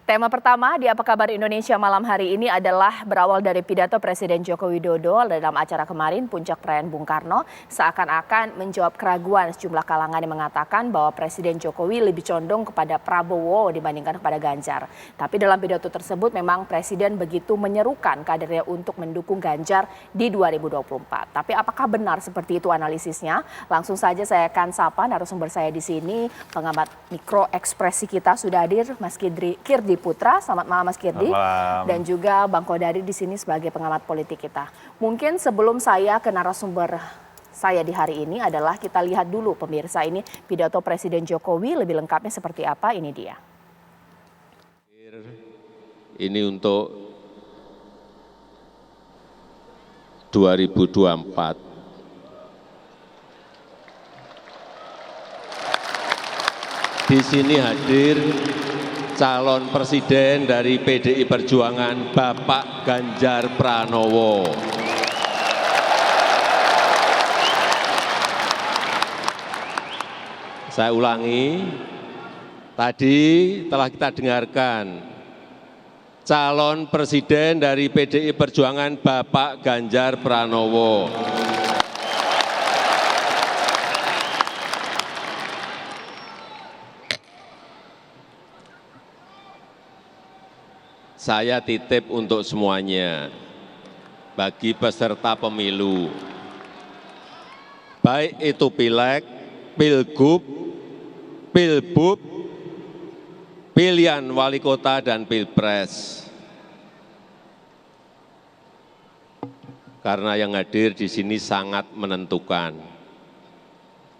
Tema pertama di Apa Kabar Indonesia malam hari ini adalah berawal dari pidato Presiden Joko Widodo dalam acara kemarin Puncak Perayaan Bung Karno, seakan-akan menjawab keraguan sejumlah kalangan yang mengatakan bahwa Presiden Jokowi lebih condong kepada Prabowo dibandingkan kepada Ganjar. Tapi dalam pidato tersebut memang Presiden begitu menyerukan kadernya untuk mendukung Ganjar di 2024. Tapi apakah benar seperti itu analisisnya? Langsung saja saya akan sapa narasumber saya di sini, pengamat mikro ekspresi kita sudah hadir, Mas Kirdi Putra. Selamat malam Mas Kirdi. Dan juga Bang Kodari di sini sebagai pengamat politik kita. Mungkin sebelum saya ke narasumber saya di hari ini adalah kita lihat dulu pemirsa ini pidato Presiden Jokowi lebih lengkapnya seperti apa, ini dia. Ini untuk 2024. Di sini hadir calon presiden dari PDI Perjuangan, Bapak Ganjar Pranowo. Saya ulangi, tadi telah kita dengarkan, calon presiden dari PDI Perjuangan, Bapak Ganjar Pranowo. Saya titip untuk semuanya, bagi peserta pemilu, baik itu pileg, pilgub, pilbub, pilihan wali kota dan pilpres. Karena yang hadir di sini sangat menentukan.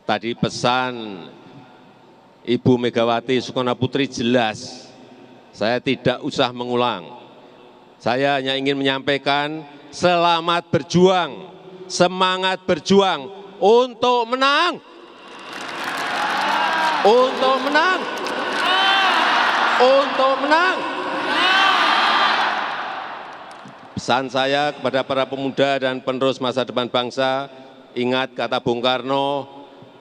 Tadi pesan Ibu Megawati Soekarno Putri jelas. Saya tidak usah mengulang. Saya hanya ingin menyampaikan selamat berjuang, semangat berjuang untuk menang. Untuk menang. Untuk menang. Pesan saya kepada para pemuda dan penerus masa depan bangsa, ingat kata Bung Karno,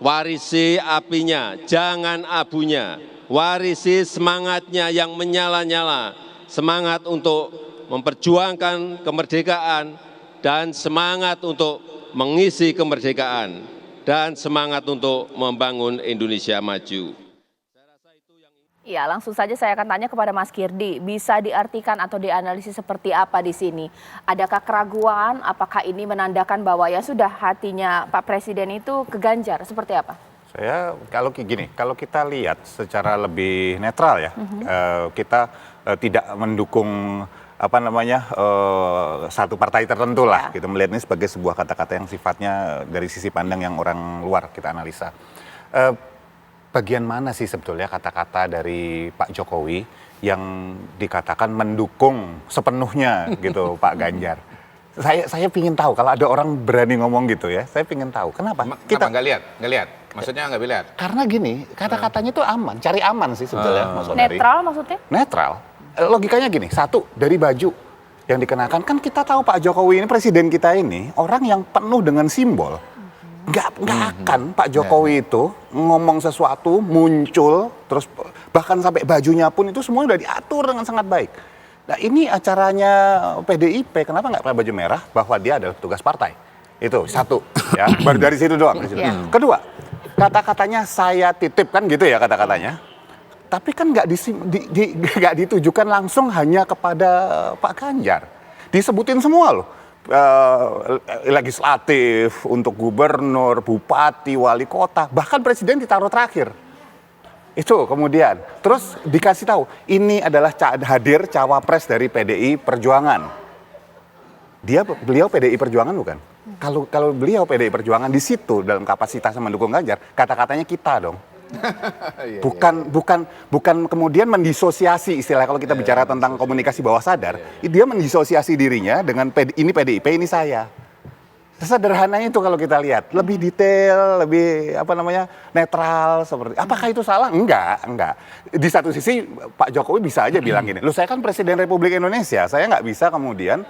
warisi apinya, jangan abunya. Warisi semangatnya yang menyala-nyala, semangat untuk memperjuangkan kemerdekaan dan semangat untuk mengisi kemerdekaan dan semangat untuk membangun Indonesia maju. Ya, langsung saja saya akan tanya kepada Mas Kirdi, bisa diartikan atau dianalisis seperti apa di sini? Adakah keraguan, apakah ini menandakan bahwa ya sudah hatinya Pak Presiden itu ke Ganjar, seperti apa? Saya kalau kita lihat secara lebih netral ya, kita tidak mendukung satu partai tertentu lah, gitu, melihat ini sebagai sebuah kata-kata yang sifatnya dari sisi pandang yang orang luar kita analisa. Bagian mana sih sebetulnya kata-kata dari Pak Jokowi yang dikatakan mendukung sepenuhnya gitu Pak Ganjar? Saya ingin tahu, kalau ada orang berani ngomong gitu ya, saya ingin tahu kenapa. Kita nggak lihat. Maksudnya nggak lihat? Karena gini, kata-katanya itu aman, cari aman sih sebetulnya, Mas Odari. Netral maksudnya? Netral. Logikanya gini, satu, dari baju yang dikenakan, kan kita tahu Pak Jokowi ini, presiden kita ini, orang yang penuh dengan simbol. Nggak akan Pak Jokowi itu ngomong sesuatu, muncul, terus bahkan sampai bajunya pun itu semua udah diatur dengan sangat baik. Nah ini acaranya PDIP, kenapa nggak pakai baju merah? Bahwa dia adalah petugas partai. Itu satu, ya. Baru dari situ doang. Kedua, kata-katanya saya titip kan gitu ya kata-katanya. Tapi kan nggak ditujukan langsung hanya kepada Pak Ganjar. Disebutin semua loh. Legislatif, untuk gubernur, bupati, wali kota, bahkan presiden ditaruh terakhir. Itu kemudian, terus dikasih tahu, ini adalah hadir cawapres dari PDI Perjuangan. Beliau PDI Perjuangan bukan? Kalau beliau PDI Perjuangan di situ dalam kapasitas mendukung Ganjar, kata-katanya kita dong. Bukan kemudian mendisosiasi, istilah kalau kita bicara tentang komunikasi bawah sadar, dia mendisosiasi dirinya dengan ini PDIP, ini saya. Sesederhananya itu kalau kita lihat, lebih detail, lebih netral seperti. Apakah itu salah? Enggak. Di satu sisi Pak Jokowi bisa aja bilang gini, saya kan Presiden Republik Indonesia, saya nggak bisa kemudian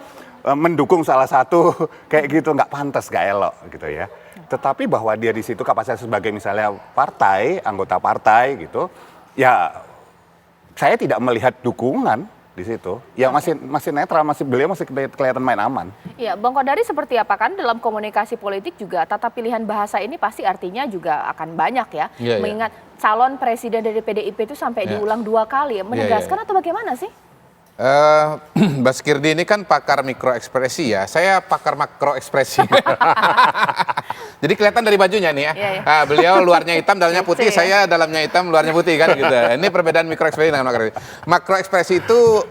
mendukung salah satu kayak gitu, nggak pantas, nggak elok gitu ya. Tetapi bahwa dia di situ kapasitas sebagai misalnya partai, anggota partai gitu, ya saya tidak melihat dukungan di situ. Yang masih netral, beliau masih kelihatan main aman. Iya, Bang Kodari seperti apa kan dalam komunikasi politik juga tata pilihan bahasa ini pasti artinya juga akan banyak ya. Iya, iya. Mengingat calon presiden dari PDIP itu sampai diulang 2 kali. Menegaskan atau bagaimana sih? Mbak Skirdi ini kan pakar mikro ekspresi ya, saya pakar makro ekspresi. Jadi kelihatan dari bajunya nih ya. Iya, iya. Beliau luarnya hitam, dalamnya putih, Ya. saya dalamnya hitam, luarnya putih kan gitu. Ini perbedaan mikro ekspresi dengan makro ekspresi. Makro ekspresi itu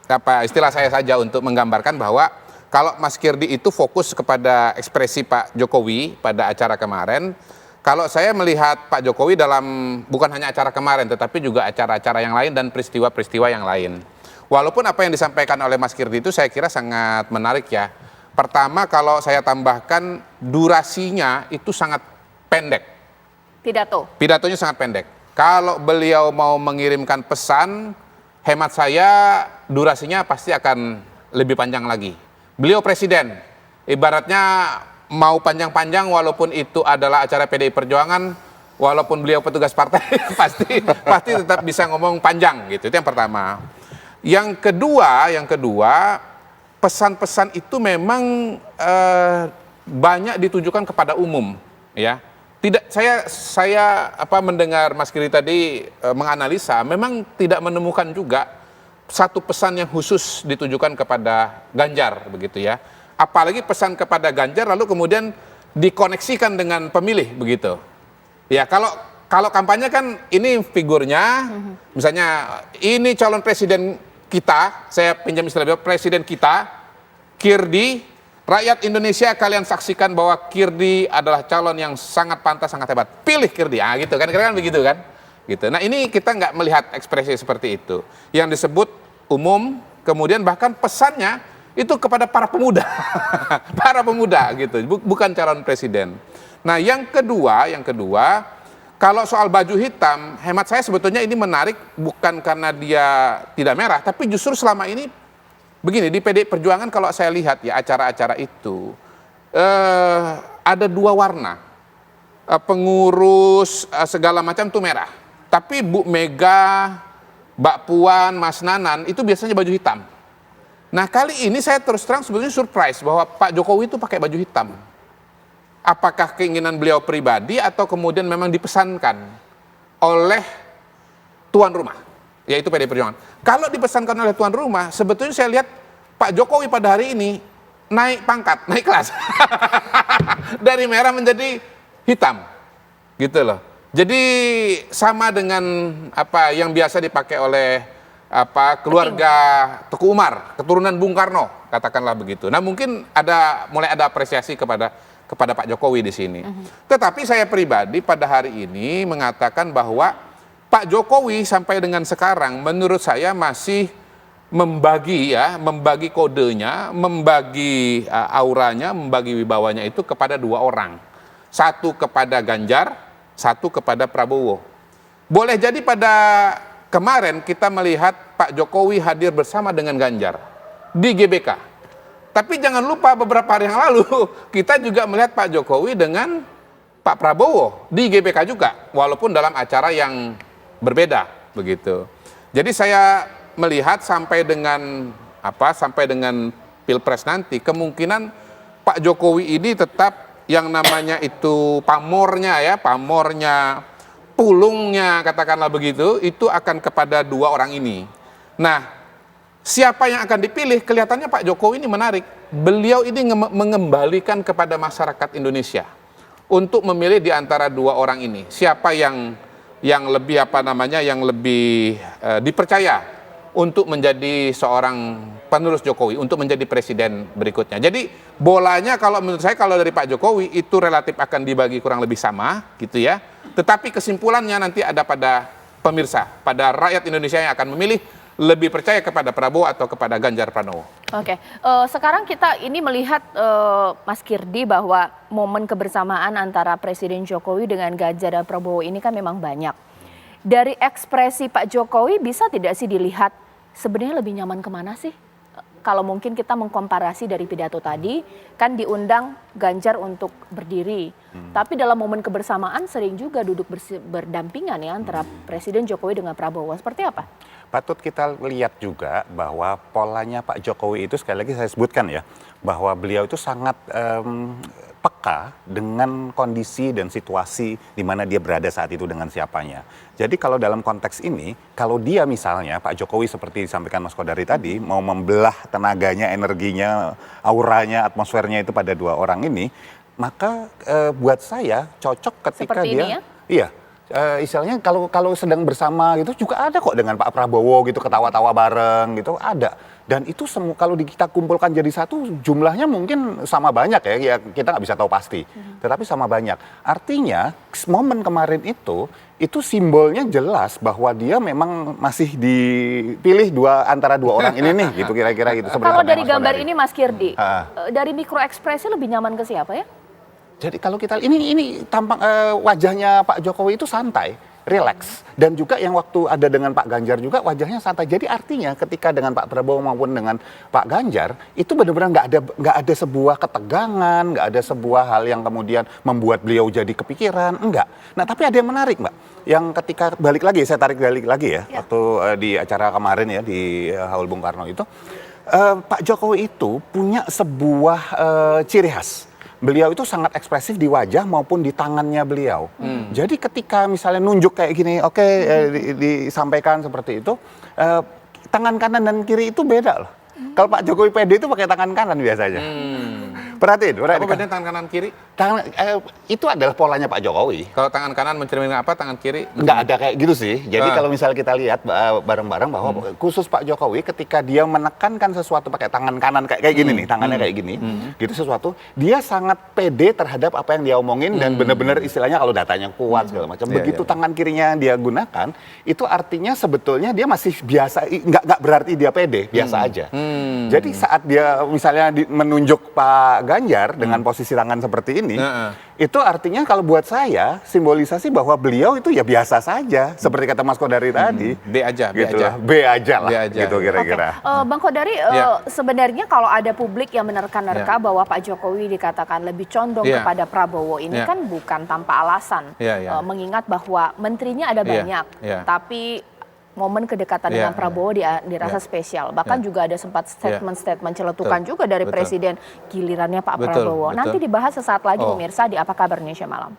apa istilah saya saja untuk menggambarkan bahwa kalau Mas Skirdi itu fokus kepada ekspresi Pak Jokowi pada acara kemarin. Kalau saya melihat Pak Jokowi dalam bukan hanya acara kemarin, tetapi juga acara-acara yang lain dan peristiwa-peristiwa yang lain. Walaupun apa yang disampaikan oleh Mas Skirdi itu saya kira sangat menarik ya. Pertama, kalau saya tambahkan durasinya itu sangat pendek. Pidatonya sangat pendek. Kalau beliau mau mengirimkan pesan, hemat saya durasinya pasti akan lebih panjang lagi. Beliau presiden, ibaratnya mau panjang-panjang walaupun itu adalah acara PDI Perjuangan, walaupun beliau petugas partai pasti tetap bisa ngomong panjang gitu. Itu yang pertama. Yang kedua, pesan-pesan itu memang banyak ditujukan kepada umum, ya. Tidak, saya mendengar Mas Kiri tadi menganalisa, memang tidak menemukan juga satu pesan yang khusus ditujukan kepada Ganjar, begitu ya. Apalagi pesan kepada Ganjar lalu kemudian dikoneksikan dengan pemilih, begitu. Ya, kalau kampanye kan ini figurnya, misalnya ini calon presiden kita, saya pinjam istilah beliau, presiden kita, Kirdi, rakyat Indonesia kalian saksikan bahwa Kirdi adalah calon yang sangat pantas, sangat hebat. Pilih Kirdi, gitu kan, kira-kira begitu kan? Gitu. Nah ini kita nggak melihat ekspresi seperti itu. Yang disebut umum, kemudian bahkan pesannya itu kepada para pemuda, para pemuda gitu, bukan calon presiden. Nah yang kedua, kalau soal baju hitam, hemat saya sebetulnya ini menarik bukan karena dia tidak merah, tapi justru selama ini begini, di PDI Perjuangan kalau saya lihat ya acara-acara itu ada 2 warna, pengurus segala macam itu merah, tapi Bu Mega, Mbak Puan, Mas Nanan itu biasanya baju hitam. Nah kali ini saya terus terang sebetulnya surprise bahwa Pak Jokowi itu pakai baju hitam. Apakah keinginan beliau pribadi atau kemudian memang dipesankan oleh tuan rumah, yaitu PDI Perjuangan. Kalau dipesankan oleh tuan rumah, sebetulnya saya lihat Pak Jokowi pada hari ini naik pangkat, naik kelas. Dari merah menjadi hitam, gitu loh. Jadi sama dengan apa yang biasa dipakai oleh keluarga Teguh Umar, keturunan Bung Karno, katakanlah begitu. Nah mungkin mulai ada apresiasi kepada Pak Jokowi di sini. Tetapi saya pribadi pada hari ini mengatakan bahwa Pak Jokowi sampai dengan sekarang menurut saya masih membagi kodenya, membagi auranya, membagi wibawanya itu kepada 2 orang. Satu kepada Ganjar, satu kepada Prabowo. Boleh jadi pada kemarin kita melihat Pak Jokowi hadir bersama dengan Ganjar di GBK. Tapi jangan lupa beberapa hari yang lalu kita juga melihat Pak Jokowi dengan Pak Prabowo di GBK juga, walaupun dalam acara yang berbeda begitu. Jadi saya melihat sampai dengan Pilpres nanti kemungkinan Pak Jokowi ini tetap yang namanya itu pamornya, pulungnya katakanlah begitu, itu akan kepada 2 orang ini. Nah, siapa yang akan dipilih? Kelihatannya Pak Jokowi ini menarik. Beliau ini mengembalikan kepada masyarakat Indonesia untuk memilih di antara 2 orang ini. Siapa yang lebih yang lebih dipercaya untuk menjadi seorang penerus Jokowi, untuk menjadi presiden berikutnya. Jadi bolanya kalau menurut saya kalau dari Pak Jokowi itu relatif akan dibagi kurang lebih sama, gitu ya. Tetapi kesimpulannya nanti ada pada pemirsa, pada rakyat Indonesia yang akan memilih lebih percaya kepada Prabowo atau kepada Ganjar Pranowo. Oke, sekarang kita ini melihat Mas Kirdi bahwa momen kebersamaan antara Presiden Jokowi dengan Ganjar dan Prabowo ini kan memang banyak. Dari ekspresi Pak Jokowi bisa tidak sih dilihat sebenarnya lebih nyaman kemana sih? kalau mungkin kita mengkomparasi dari pidato tadi, kan diundang Ganjar untuk berdiri. Tapi dalam momen kebersamaan sering juga duduk berdampingan ya antara Presiden Jokowi dengan Prabowo. Seperti apa? Patut kita lihat juga bahwa polanya Pak Jokowi itu, sekali lagi saya sebutkan ya, bahwa beliau itu sangat peka dengan kondisi dan situasi di mana dia berada saat itu dengan siapanya. Jadi kalau dalam konteks ini, kalau dia misalnya Pak Jokowi seperti disampaikan Mas Kodari tadi, mau membelah tenaganya, energinya, auranya, atmosfernya itu pada dua orang ini, maka buat saya cocok ketika Seperti dia, ini ya? iya. Istilahnya kalau sedang bersama gitu juga ada kok dengan Pak Prabowo gitu, ketawa-tawa bareng gitu, ada. Dan itu semua kalau kita kumpulkan jadi satu, jumlahnya mungkin sama banyak ya kita nggak bisa tahu pasti. Tetapi sama banyak. Artinya momen kemarin itu simbolnya jelas bahwa dia memang masih dipilih antara dua orang ini nih gitu kira-kira gitu. Kalau dari gambar ini Mas Kirdi, dari mikro ekspresi lebih nyaman ke siapa ya? Jadi kalau kita ini tampang wajahnya Pak Jokowi itu santai, rileks, dan juga yang waktu ada dengan Pak Ganjar juga wajahnya santai. Jadi artinya ketika dengan Pak Prabowo maupun dengan Pak Ganjar itu benar-benar nggak ada sebuah ketegangan, nggak ada sebuah hal yang kemudian membuat beliau jadi kepikiran, enggak. Nah tapi ada yang menarik Mbak, yang ketika balik lagi ya. Waktu di acara kemarin ya di Haul Bung Karno itu Pak Jokowi itu punya sebuah ciri khas. Beliau itu sangat ekspresif di wajah maupun di tangannya beliau. Jadi ketika misalnya nunjuk kayak gini, disampaikan seperti itu, tangan kanan dan kiri itu beda loh. Kalau Pak Jokowi pede itu pakai tangan kanan biasanya. Perhatiin. Apa bedanya tangan kanan kiri? Itu adalah polanya Pak Jokowi. Kalau tangan kanan mencerminkan apa, tangan kiri? Nggak ada kayak gitu sih. Jadi kalau misalnya kita lihat bareng-bareng bahwa khusus Pak Jokowi ketika dia menekankan sesuatu pakai tangan kanan kayak gini nih, tangannya kayak gini, gitu sesuatu, dia sangat pede terhadap apa yang dia omongin dan benar-benar istilahnya kalau datanya kuat segala macam. Begitu tangan kirinya dia gunakan, itu artinya sebetulnya dia masih biasa, nggak berarti dia pede, biasa aja. Jadi saat dia misalnya menunjuk Pak Ganjar dengan posisi tangan seperti ini, itu artinya kalau buat saya simbolisasi bahwa beliau itu ya biasa saja, seperti kata Mas Kodari tadi. B aja. B aja lah, gitu kira-kira. Bang Kodari, sebenarnya kalau ada publik yang menerka-nerka bahwa Pak Jokowi dikatakan lebih condong kepada Prabowo, ini kan bukan tanpa alasan. Mengingat bahwa menterinya ada banyak, tapi momen kedekatan dengan Prabowo dirasa spesial. Bahkan juga ada sempat statement-statement celetukan juga dari Presiden, gilirannya Pak Prabowo. Nanti dibahas sesaat lagi pemirsa di Apa Kabar Indonesia Malam.